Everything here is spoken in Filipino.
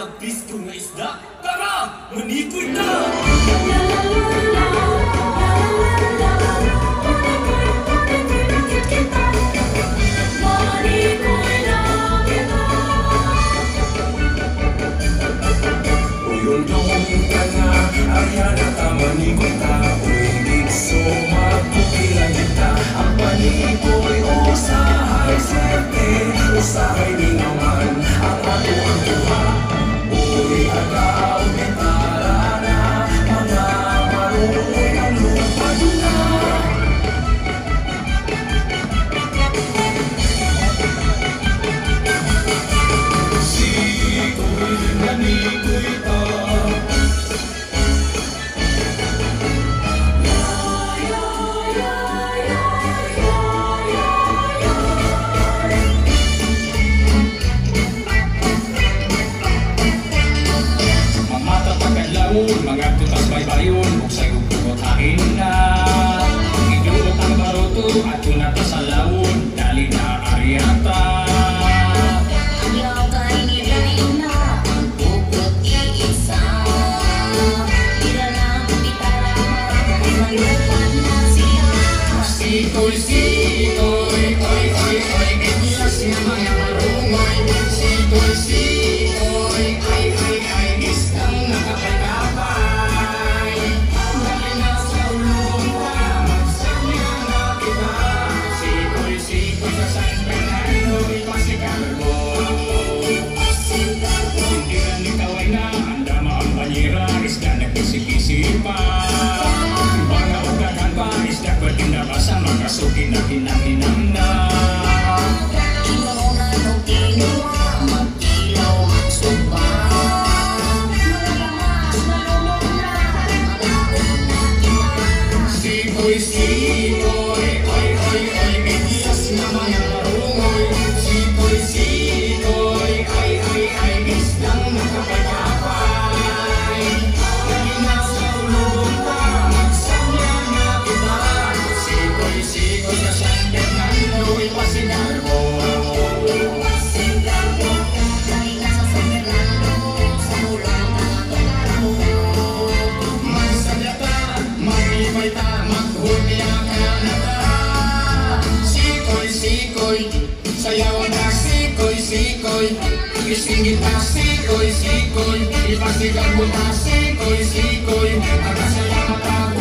nagpisko nga isda. Tara, manikoy ta! Uyong ka nga, ayana ta manikoy ta. Uyong so magpukilan kita. Ang panikoy usahay swerte, usahay di naman ang ato ang buha. Uy, agaw, bitara na, mga maruloy ang lupa na. Sikoy, manikoy ta. Mga tutas baybayon, kung sa'yo pukotain na iduot ang baroto at tunata sa lawon, dali na aryata. Ayaw kay nilay na ang bukot iisa. Tira lang, bitara mo, mayroon na siya. Sikoy, sikoy, oy, oy, oy, inyas na mga marungoy. Sikoy, sikoy, ay, ay, ay, isang nakapagkapay. Dali na sa ulong ka, magsanya na kita. Sikoy, sikoy, sa San Fernando, ipasigal mo. Hindi ka nikaway na, handa ang banyera, isda nagkisik-isip pa. Mga ugagan pa, isda pwede na ba sa mga suki na kinang-hinang na. Ilaw na nung kinuha, magkilaw, magsuba. Malakas na lumuna, malaon na kita. Sikoy, sikoy, oy, oy, oy, inyas na mga marungoy. Sikoy, sikoy, ay, ay, ay, isdang nakapagkapay. Dali na sa ulong ka, magsanya na kita. Sikoy, sikoy, sa San Fernando, ipasigal mo. Dali na sa San Fernando, sa ulang nakatularo. Magsanya ta, manipay ta, maghulya ka na ta. Sikoy, sikoy, sayaw na sikoy, sikoy. Isingit ta, sikoy, sikoy. Ipasigal mo ta, sikoy, sikoy. Agkasaya mata,